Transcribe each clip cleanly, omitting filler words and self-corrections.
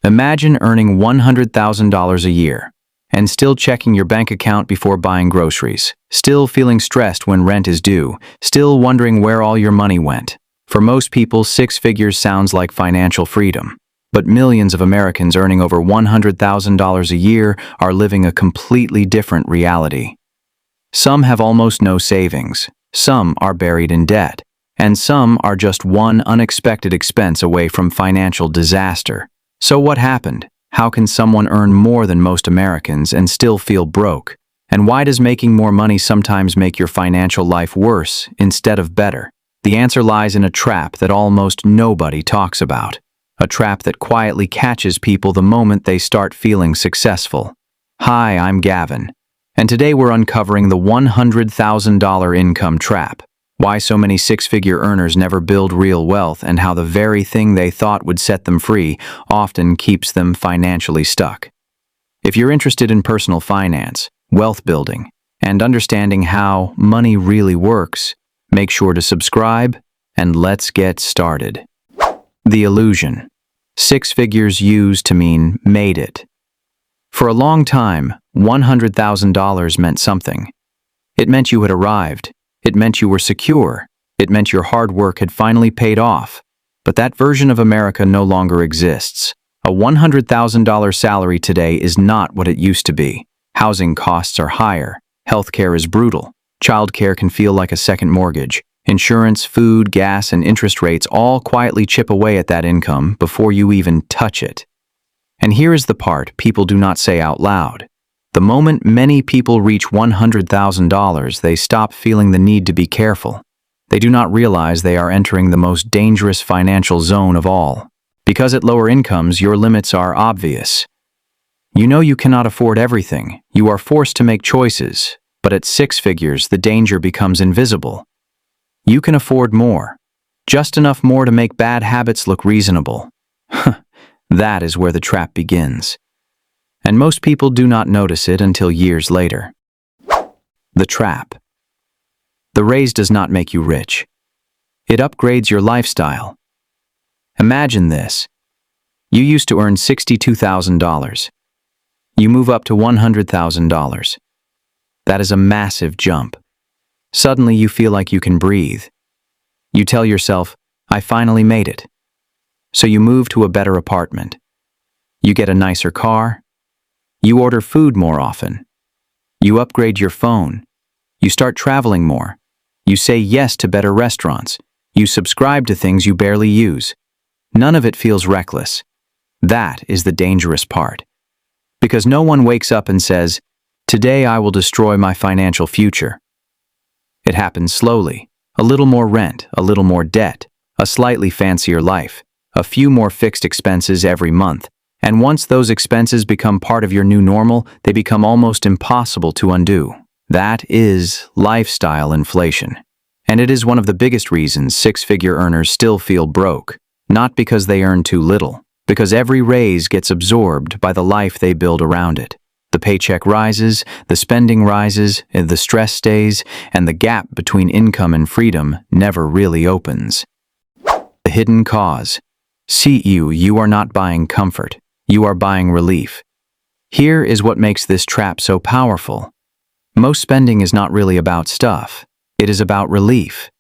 Imagine earning $100,000 a year and still checking your bank account before buying groceries, still feeling stressed when rent is due, still wondering where all your money went. For most people, six figures sounds like financial freedom. But millions of Americans earning over $100,000 a year are living a completely different reality. Some have almost no savings, some are buried in debt, and some are just one unexpected expense away from financial disaster. So what happened? How can someone earn more than most Americans and still feel broke? And why does making more money sometimes make your financial life worse instead of better? The answer lies in a trap that almost nobody talks about. A trap that quietly catches people the moment they start feeling successful. Hi, I'm Gavin, and today we're uncovering the $100,000 income trap. Why so many six-figure earners never build real wealth, and how the very thing they thought would set them free often keeps them financially stuck. If you're interested in personal finance, wealth building, and understanding how money really works, make sure to subscribe, and let's get started. The illusion. Six figures used to mean made it. For a long time, $100,000 meant something. It meant you had arrived. It meant you were secure. It meant your hard work had finally paid off. But that version of America no longer exists. A $100,000 salary today is not what it used to be. Housing costs are higher. Healthcare is brutal. Childcare can feel like a second mortgage. Insurance, food, gas, and interest rates all quietly chip away at that income before you even touch it. And here is the part people do not say out loud. The moment many people reach $100,000, they stop feeling the need to be careful. They do not realize they are entering the most dangerous financial zone of all. Because at lower incomes, your limits are obvious. You know you cannot afford everything. You are forced to make choices. But at six figures, the danger becomes invisible. You can afford more. Just enough more to make bad habits look reasonable. That is where the trap begins. And most people do not notice it until years later. The trap. The raise does not make you rich. It upgrades your lifestyle. Imagine this. You used to earn $62,000. You move up to $100,000. That is a massive jump. Suddenly you feel like you can breathe. You tell yourself, I finally made it. So you move to a better apartment. You get a nicer car. You order food more often. You upgrade your phone. You start traveling more. You say yes to better restaurants. You subscribe to things you barely use. None of it feels reckless. That is the dangerous part. Because no one wakes up and says, today I will destroy my financial future. It happens slowly. A little more rent, a little more debt, a slightly fancier life, a few more fixed expenses every month. And once those expenses become part of your new normal, they become almost impossible to undo. That is lifestyle inflation. And it is one of the biggest reasons six-figure earners still feel broke. Not because they earn too little, because every raise gets absorbed by the life they build around it. The paycheck rises, the spending rises, the stress stays, and the gap between income and freedom never really opens. The hidden cause. See you are not buying comfort. You are buying relief. Here is what makes this trap so powerful. Most spending is not really about stuff. It is about relief.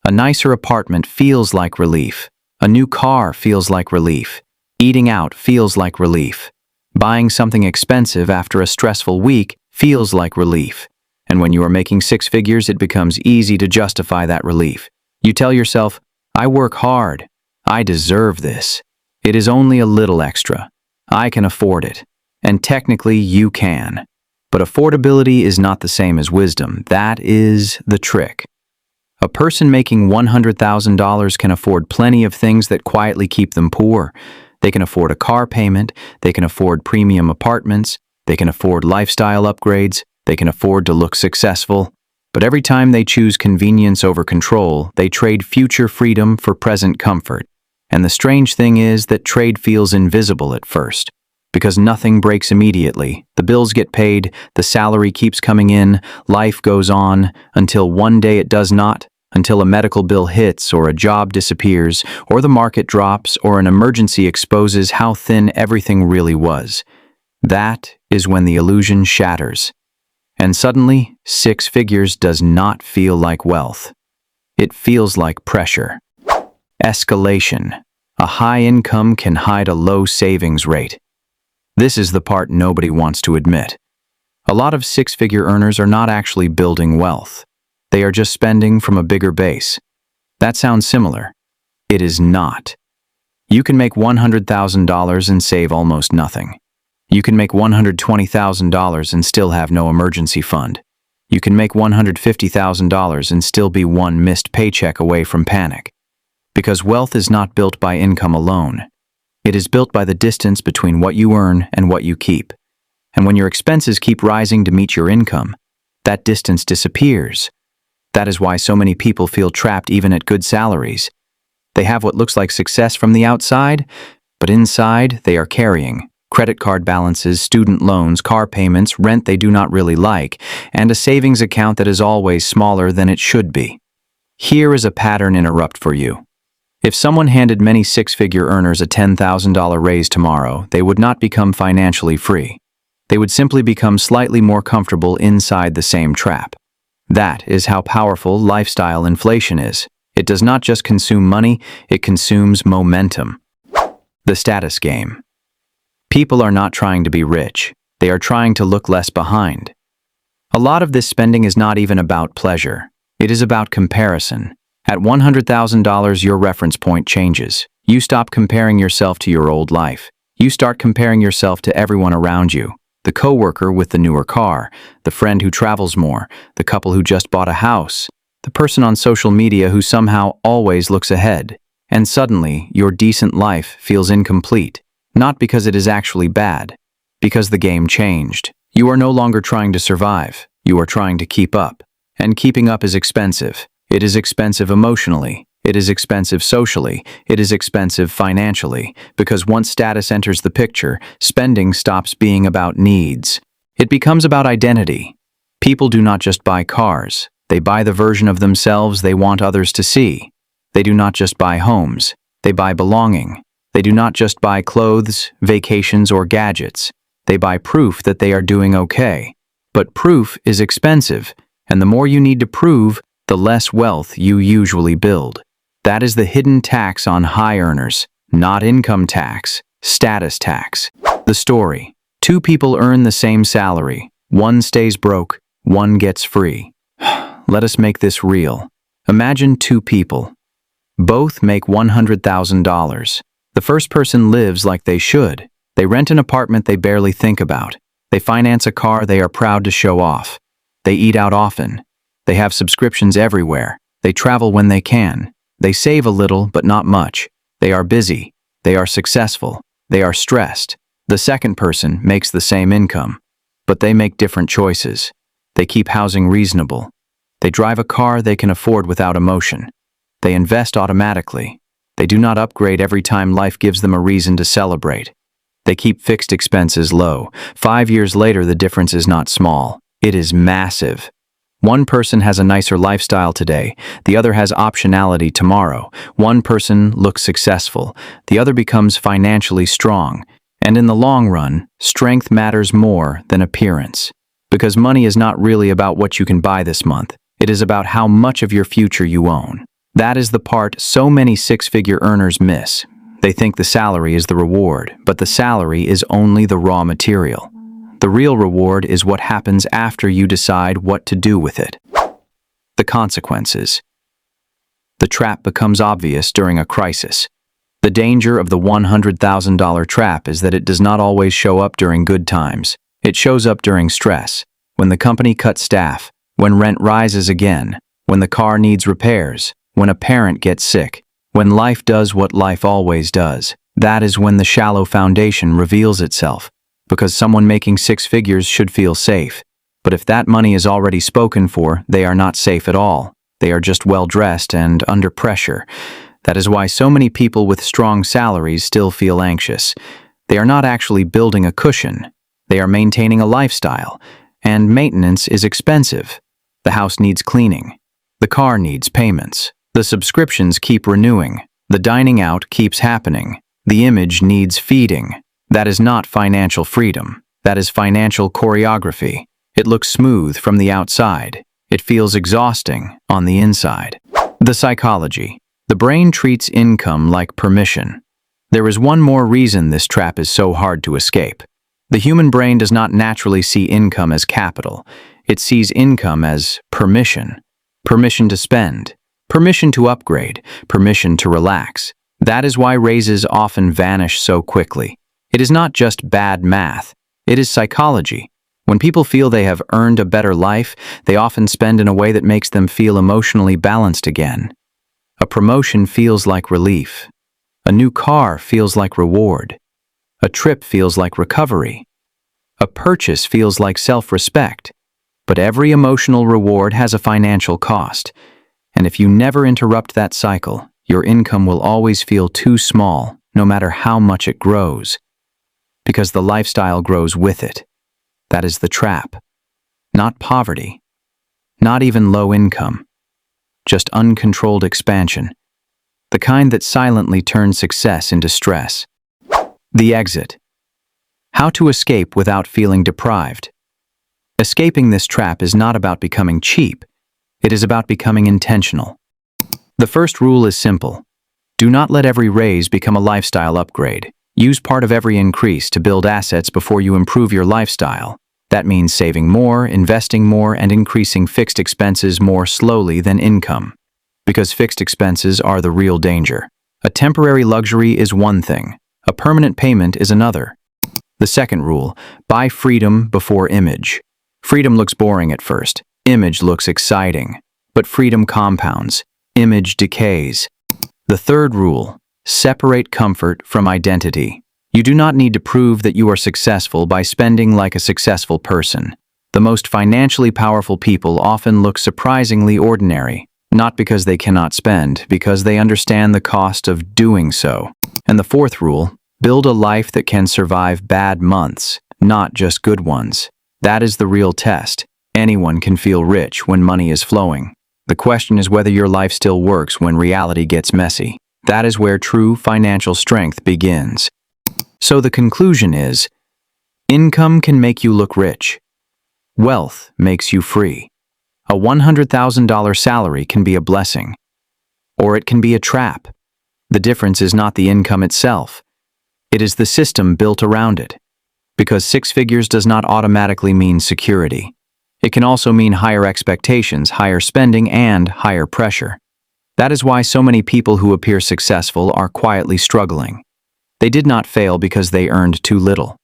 A nicer apartment feels like relief. A new car feels like relief. Eating out feels like relief. Buying something expensive after a stressful week feels like relief. And when you are making six figures, it becomes easy to justify that relief. You tell yourself, I work hard. I deserve this. It is only a little extra. I can afford it. And technically, you can. But affordability is not the same as wisdom. That is the trick. A person making $100,000 can afford plenty of things that quietly keep them poor. They can afford a car payment. They can afford premium apartments. They can afford lifestyle upgrades. They can afford to look successful. But every time they choose convenience over control, they trade future freedom for present comfort. And the strange thing is that trade feels invisible at first. Because nothing breaks immediately. The bills get paid, the salary keeps coming in, life goes on, until one day it does not, until a medical bill hits or a job disappears or the market drops or an emergency exposes how thin everything really was. That is when the illusion shatters. And suddenly, 6 figures does not feel like wealth. It feels like pressure. Escalation. A high income can hide a low savings rate. This is the part nobody wants to admit. A lot of 6-figure earners are not actually building wealth. They are just spending from a bigger base. That sounds similar. It is not. You can make $100,000 and save almost nothing. You can make $120,000 and still have no emergency fund. You can make $150,000 and still be one missed paycheck away from panic. Because wealth is not built by income alone. It is built by the distance between what you earn and what you keep. And when your expenses keep rising to meet your income, that distance disappears. That is why so many people feel trapped even at good salaries. They have what looks like success from the outside, but inside they are carrying credit card balances, student loans, car payments, rent they do not really like, and a savings account that is always smaller than it should be. Here is a pattern interrupt for you. If someone handed many 6-figure earners a $10,000 raise tomorrow, they would not become financially free. They would simply become slightly more comfortable inside the same trap. That is how powerful lifestyle inflation is. It does not just consume money, it consumes momentum. The status game. People are not trying to be rich. They are trying to look less behind. A lot of this spending is not even about pleasure. It is about comparison. At $100,000, your reference point changes. You stop comparing yourself to your old life. You start comparing yourself to everyone around you. The coworker with the newer car, the friend who travels more, the couple who just bought a house, the person on social media who somehow always looks ahead. And suddenly, your decent life feels incomplete. Not because it is actually bad, because the game changed. You are no longer trying to survive. You are trying to keep up. And keeping up is expensive. It is expensive emotionally. It is expensive socially. It is expensive financially. Because once status enters the picture, spending stops being about needs. It becomes about identity. People do not just buy cars. They buy the version of themselves they want others to see. They do not just buy homes. They buy belonging. They do not just buy clothes, vacations, or gadgets. They buy proof that they are doing okay. But proof is expensive, and the more you need to prove, the less wealth you usually build. That is the hidden tax on high earners, not income tax, status tax. The story. 2 people earn the same salary. One stays broke, one gets free. Let us make this real. Imagine 2 people. Both make $100,000. The first person lives like they should. They rent an apartment they barely think about. They finance a car they are proud to show off. They eat out often. They have subscriptions everywhere. They travel when they can. They save a little, but not much. They are busy. They are successful. They are stressed. The second person makes the same income, but they make different choices. They keep housing reasonable. They drive a car they can afford without emotion. They invest automatically. They do not upgrade every time life gives them a reason to celebrate. They keep fixed expenses low. 5 years later, the difference is not small. It is massive. One person has a nicer lifestyle today. The other has optionality tomorrow. One person looks successful. The other becomes financially strong. And in the long run, strength matters more than appearance. Because money is not really about what you can buy this month. It is about how much of your future you own. That is the part so many 6-figure earners miss. They think the salary is the reward, but the salary is only the raw material. The real reward is what happens after you decide what to do with it. The consequences. The trap becomes obvious during a crisis. The danger of the $100,000 trap is that it does not always show up during good times. It shows up during stress, when the company cuts staff, when rent rises again, when the car needs repairs, when a parent gets sick, when life does what life always does. That is when the shallow foundation reveals itself. Because someone making 6 figures should feel safe. But if that money is already spoken for, they are not safe at all. They are just well-dressed and under pressure. That is why so many people with strong salaries still feel anxious. They are not actually building a cushion. They are maintaining a lifestyle. And maintenance is expensive. The house needs cleaning. The car needs payments. The subscriptions keep renewing. The dining out keeps happening. The image needs feeding. That is not financial freedom. That is financial choreography. It looks smooth from the outside. It feels exhausting on the inside. The psychology. The brain treats income like permission. There is one more reason this trap is so hard to escape. The human brain does not naturally see income as capital. It sees income as permission. Permission to spend. Permission to upgrade. Permission to relax. That is why raises often vanish so quickly. It is not just bad math. It is psychology. When people feel they have earned a better life, they often spend in a way that makes them feel emotionally balanced again. A promotion feels like relief. A new car feels like reward. A trip feels like recovery. A purchase feels like self-respect. But every emotional reward has a financial cost. And if you never interrupt that cycle, your income will always feel too small, no matter how much it grows. Because the lifestyle grows with it. That is the trap. Not poverty. Not even low income. Just uncontrolled expansion. The kind that silently turns success into stress. The exit. How to escape without feeling deprived. Escaping this trap is not about becoming cheap. It is about becoming intentional. The first rule is simple. Do not let every raise become a lifestyle upgrade. Use part of every increase to build assets before you improve your lifestyle. That means saving more, investing more, and increasing fixed expenses more slowly than income. Because fixed expenses are the real danger. A temporary luxury is one thing. A permanent payment is another. The second rule, buy freedom before image. Freedom looks boring at first. Image looks exciting. But freedom compounds. Image decays. The third rule, separate comfort from identity. You do not need to prove that you are successful by spending like a successful person. The most financially powerful people often look surprisingly ordinary, not because they cannot spend, because they understand the cost of doing so. And the fourth rule, build a life that can survive bad months, not just good ones. That is the real test. Anyone can feel rich when money is flowing. The question is whether your life still works when reality gets messy. That is where true financial strength begins. So the conclusion is, income can make you look rich. Wealth makes you free. A $100,000 salary can be a blessing. Or it can be a trap. The difference is not the income itself. It is the system built around it. Because six figures does not automatically mean security. It can also mean higher expectations, higher spending, and higher pressure. That is why so many people who appear successful are quietly struggling. They did not fail because they earned too little.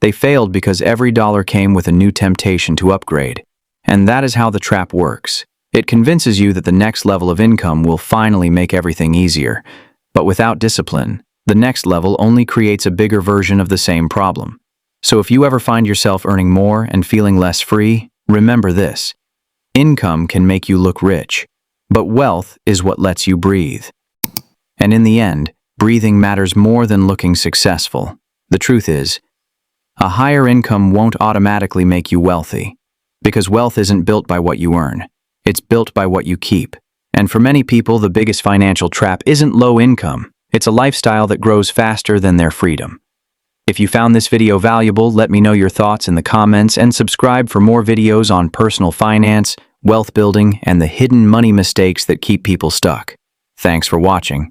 They failed because every dollar came with a new temptation to upgrade. And that is how the trap works. It convinces you that the next level of income will finally make everything easier. But without discipline, the next level only creates a bigger version of the same problem. So if you ever find yourself earning more and feeling less free, remember this. Income can make you look rich, but wealth is what lets you breathe. And in the end, breathing matters more than looking successful. The truth is, a higher income won't automatically make you wealthy, because wealth isn't built by what you earn. It's built by what you keep. And for many people, the biggest financial trap isn't low income. It's a lifestyle that grows faster than their freedom. If you found this video valuable, let me know your thoughts in the comments and subscribe for more videos on personal finance, wealth building, and the hidden money mistakes that keep people stuck. Thanks for watching.